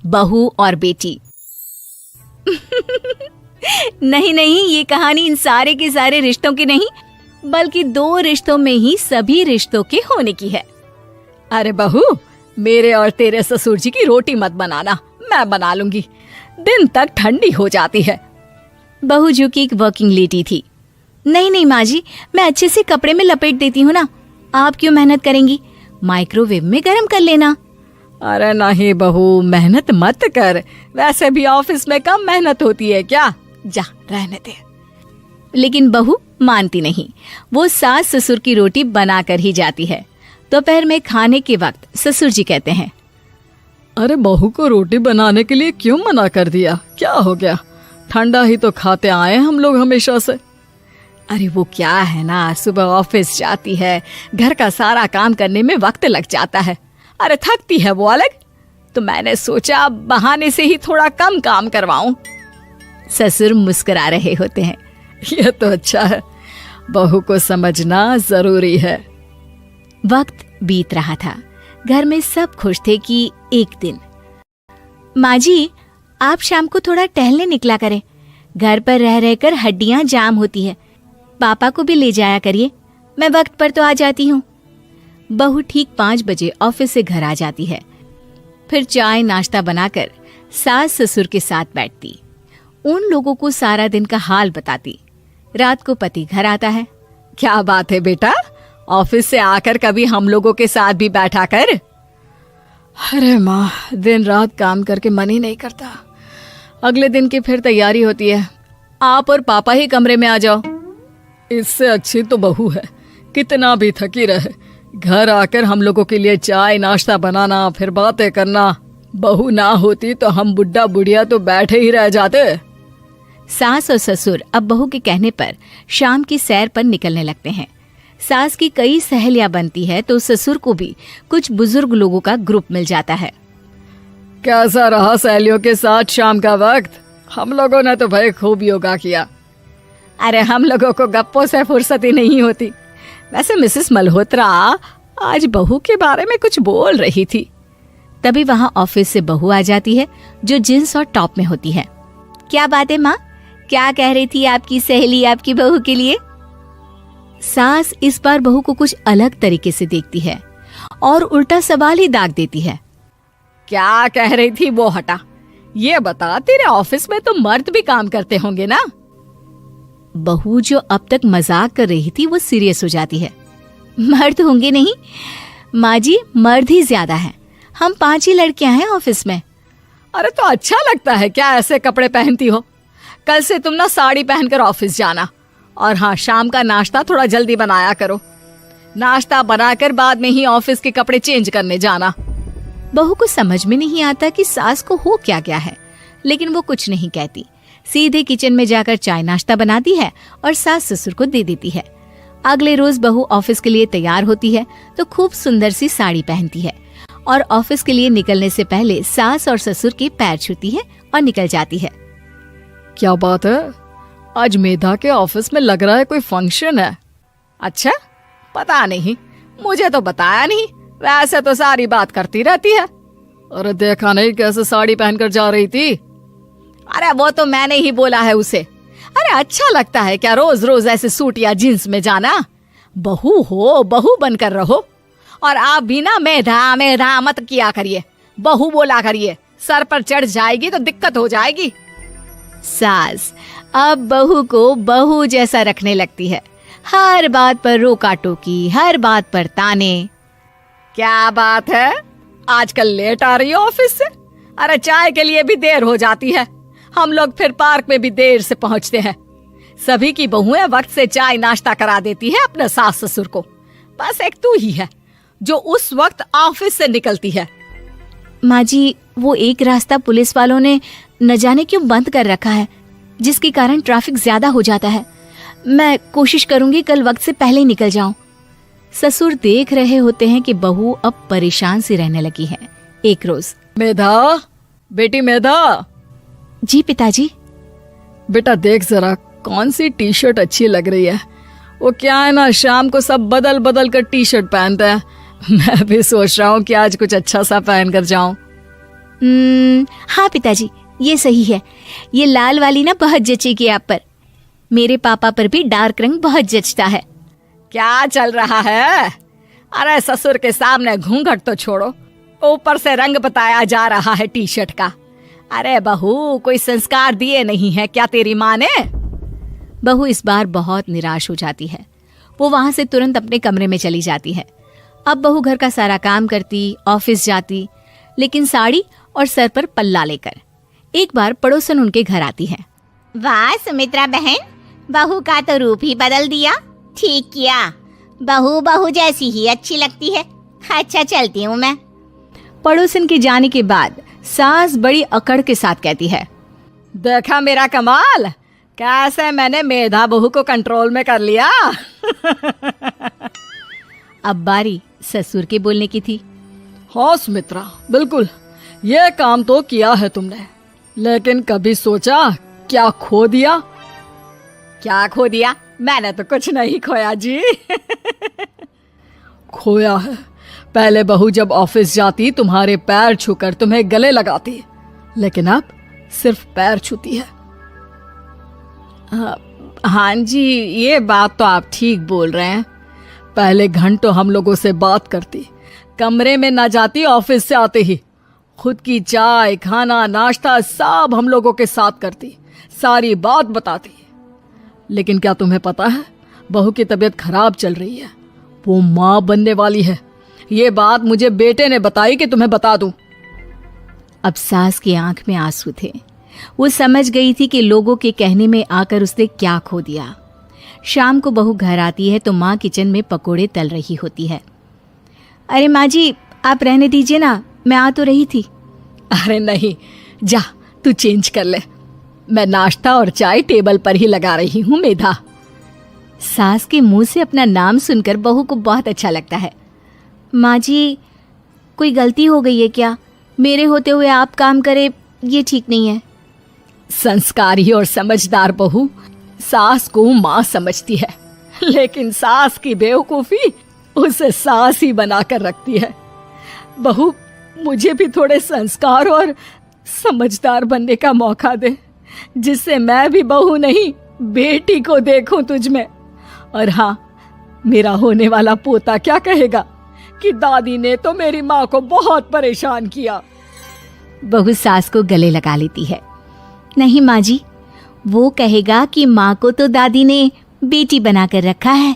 बहू और बेटी। नहीं नहीं, ये कहानी इन सारे के सारे रिश्तों की नहीं, बल्कि 2 रिश्तों में ही सभी रिश्तों के होने की है। अरे बहू, मेरे और तेरे ससुर जी की रोटी मत बनाना, मैं बना लूंगी, दिन तक ठंडी हो जाती है। बहू जो कि एक वर्किंग लेडी थी। नहीं नहीं माँ जी, मैं अच्छे से कपड़े में लपेट देती हूँ ना, आप क्यों मेहनत करेंगी, माइक्रोवेव में गर्म कर लेना। अरे नहीं बहू, मेहनत मत कर, वैसे भी ऑफिस में कम मेहनत होती है क्या, जा रहने दे। लेकिन बहू मानती नहीं, वो सास ससुर की रोटी बना कर ही जाती है। दोपहर में खाने के वक्त ससुर जी कहते हैं, अरे बहू को रोटी बनाने के लिए क्यों मना कर दिया, क्या हो गया, ठंडा ही तो खाते आए हम लोग हमेशा से। अरे वो क्या है ना, सुबह ऑफिस जाती है, घर का सारा काम करने में वक्त लग जाता है, अरे थकती है वो अलग, तो मैंने सोचा बहाने से ही थोड़ा कम काम करवाऊं। ससुर मुस्कुरा रहे होते हैं। ये तो अच्छा है, बहू को समझना जरूरी है। वक्त बीत रहा था, घर में सब खुश थे कि एक दिन, माँ जी आप शाम को थोड़ा टहलने निकला करें, घर पर रह रहकर हड्डियां जाम होती है, पापा को भी ले जाया करिए, मैं वक्त पर तो आ जाती हूँ। बहू ठीक 5 बजे ऑफिस से घर आ जाती है, फिर चाय नाश्ता बनाकर सास ससुर के साथ बैठती, उन लोगों को सारा दिन का हाल बताती। रात को पति घर आता है। क्या बात है बेटा, ऑफिस से आकर कभी हम लोगों के साथ भी बैठा कर। अरे माँ, दिन रात काम करके मन ही नहीं करता, अगले दिन की फिर तैयारी होती है, आप और पापा ही कमरे में आ जाओ। इससे अच्छी तो बहू है, कितना भी थकी रहे, घर आकर हम लोगों के लिए चाय नाश्ता बनाना, फिर बातें करना। बहू ना होती तो हम बुढ़ा बुढ़िया तो बैठे ही रह जाते। सास और ससुर अब बहू के कहने पर शाम की सैर पर निकलने लगते हैं। सास की कई सहेलियां बनती है तो ससुर को भी कुछ बुजुर्ग लोगों का ग्रुप मिल जाता है। कैसा रहा सहेलियों के साथ शाम का वक्त? हम लोगों ने तो भाई खूब योगा किया। अरे हम लोगों को गप्पों से फुर्सत ही नहीं होती। वैसे मिसेस मल्होत्रा आज बहू के बारे में कुछ बोल रही थी। तभी वहाँ ऑफिस से बहू आ जाती है जो जींस और टॉप में होती है। क्या बात है माँ, क्या कह रही थी आपकी सहेली आपकी बहू के लिए? सास इस बार बहू को कुछ अलग तरीके से देखती है और उल्टा सवाल ही दाग देती है। क्या कह रही थी वो हटा, ये बता, तेरे ऑफिस में तो मर्द भी काम करते होंगे ना? बहू जो अब तक मजाक कर रही थी वो सीरियस हो जाती है। मर्द होंगे नहीं माँ जी, मर्द ही ज्यादा हैं, हम 5 ही लड़कियां हैं ऑफिस में। अरे तो अच्छा लगता है क्या ऐसे कपड़े पहनती हो? कल से तुम ना साड़ी पहनकर ऑफिस जाना, और हाँ, शाम का नाश्ता थोड़ा जल्दी बनाया करो, नाश्ता बनाकर बाद में ही ऑफिस के कपड़े चेंज करने जाना। बहू को समझ में नहीं आता कि सास को हो क्या गया है, लेकिन वो कुछ नहीं कहती, सीधे किचन में जाकर चाय नाश्ता बनाती है और सास ससुर को दे देती है। अगले रोज बहू ऑफिस के लिए तैयार होती है तो खूब सुंदर सी साड़ी पहनती है और ऑफिस के लिए निकलने से पहले सास और ससुर के पैर छूती है और निकल जाती है। क्या बात है, आज मेधा के ऑफिस में लग रहा है कोई फंक्शन है। अच्छा, पता नहीं, मुझे तो बताया नहीं, वैसे तो सारी बात करती रहती है। अरे देखा नहीं कैसे साड़ी पहनकर जा रही थी? अरे वो तो मैंने ही बोला है उसे। अरे अच्छा लगता है क्या रोज रोज ऐसे सूट या जींस में जाना? बहू हो, बहू बनकर रहो। और आप भी ना मेधा मेधा मत किया करिए, बहू बोला करिए, सर पर चढ़ जाएगी तो दिक्कत हो जाएगी। सास अब बहू को बहू जैसा रखने लगती है, हर बात पर रोका टोकी, हर बात पर ताने। क्या बात है, आजकल लेट आ रही हो ऑफिस से? अरे चाय के लिए भी देर हो जाती है, हम लोग फिर पार्क में भी देर से पहुंचते हैं। सभी की बहुएं वक्त से चाय नाश्ता करा देती है अपने सास ससुर को, बस एक तू ही है जो उस वक्त ऑफिस से निकलती है। माँ जी, वो एक रास्ता पुलिस वालों ने न जाने क्यों बंद कर रखा है, जिसके कारण ट्रैफिक ज्यादा हो जाता है। मैं कोशिश करूंगी कल वक्त से पहले निकल जाऊं। ससुर देख रहे होते हैं कि बहू अब परेशान सी रहने लगी है। एक रोज, मेधा, बेटी मेधा। जी पिताजी। बेटा देख जरा कौन सी टी शर्ट अच्छी लग रही है। वो क्या है ना, शाम को सब बदल बदल कर टी शर्ट पहनते हैं, मैं भी सोच रहा हूँ कि आज कुछ अच्छा सा पहन कर जाऊं। हाँ पिताजी, ये सही है। ये लाल वाली ना बहुत जचेगी आप पर। मेरे पापा पर भी डार्क रंग बहुत जचता है। क्या चल रहा है? अरे ससुर के सामने घूंघट तो छोड़ो, ऊपर से रंग बताया जा रहा है टी शर्ट का। अरे बहू, कोई संस्कार दिए नहीं है क्या तेरी माँ ने? बहू इस बार बहुत निराश हो जाती है। वो वहां से तुरंत अपने कमरे में चली जाती है। अब बहू घर का सारा काम करती, ऑफिस जाती, लेकिन साड़ी और सर पर पल्ला लेकर। एक बार पड़ोसन उनके घर आती है। वाह सुमित्रा बहन, बहू का तो रूप ही बदल दिया। ठीक किया, बहू बहू जैसी ही अच्छी लगती है। अच्छा चलती हूँ मैं। पड़ोसन के जाने के बाद सास बड़ी अकड़ के साथ कहती है, देखा मेरा कमाल, कैसे मैंने मेधा बहू को कंट्रोल में कर लिया। अब बारी ससुर के बोलने की थी। हाँ सुमित्रा, बिल्कुल ये काम तो किया है तुमने, लेकिन कभी सोचा क्या खो दिया? क्या खो दिया? मैंने तो कुछ नहीं खोया जी। खोया है, पहले बहू जब ऑफिस जाती तुम्हारे पैर छूकर तुम्हें गले लगाती, लेकिन अब सिर्फ पैर छूती है। हाँ जी, ये बात तो आप ठीक बोल रहे हैं। पहले घंटों हम लोगों से बात करती, कमरे में ना जाती, ऑफिस से आते ही खुद की चाय, खाना, नाश्ता सब हम लोगों के साथ करती, सारी बात बताती। लेकिन क्या तुम्हें पता है, बहू की तबीयत खराब चल रही है, वो माँ बनने वाली है। ये बात मुझे बेटे ने बताई कि तुम्हें बता दूं। अब सास की आंख में आंसू थे। वो समझ गई थी कि लोगों के कहने में आकर उसने क्या खो दिया। शाम को बहू घर आती है तो माँ किचन में पकोड़े तल रही होती है। अरे माँ जी, आप रहने दीजिए ना, मैं आ तो रही थी। अरे नहीं, जा तू चेंज कर ले, मैं नाश्ता और चाय टेबल पर ही लगा रही हूँ मेधा। सास के मुंह से अपना नाम सुनकर बहू को बहुत अच्छा लगता है। माँ जी, कोई गलती हो गई है क्या? मेरे होते हुए आप काम करे, ये ठीक नहीं है। संस्कारी और समझदार बहू सास को माँ समझती है, लेकिन सास की बेवकूफी उसे सास ही बनाकर रखती है। बहू, मुझे भी थोड़े संस्कार और समझदार बनने का मौका दे, जिससे मैं भी बहू नहीं बेटी को देखूं तुझ में। और हाँ, मेरा होने वाला पोता क्या कहेगा कि दादी ने तो मेरी माँ को बहुत परेशान किया। बहू सास को गले लगा लेती है। नहीं माँ जी, वो कहेगा कि माँ को तो दादी ने बेटी बनाकर रखा है।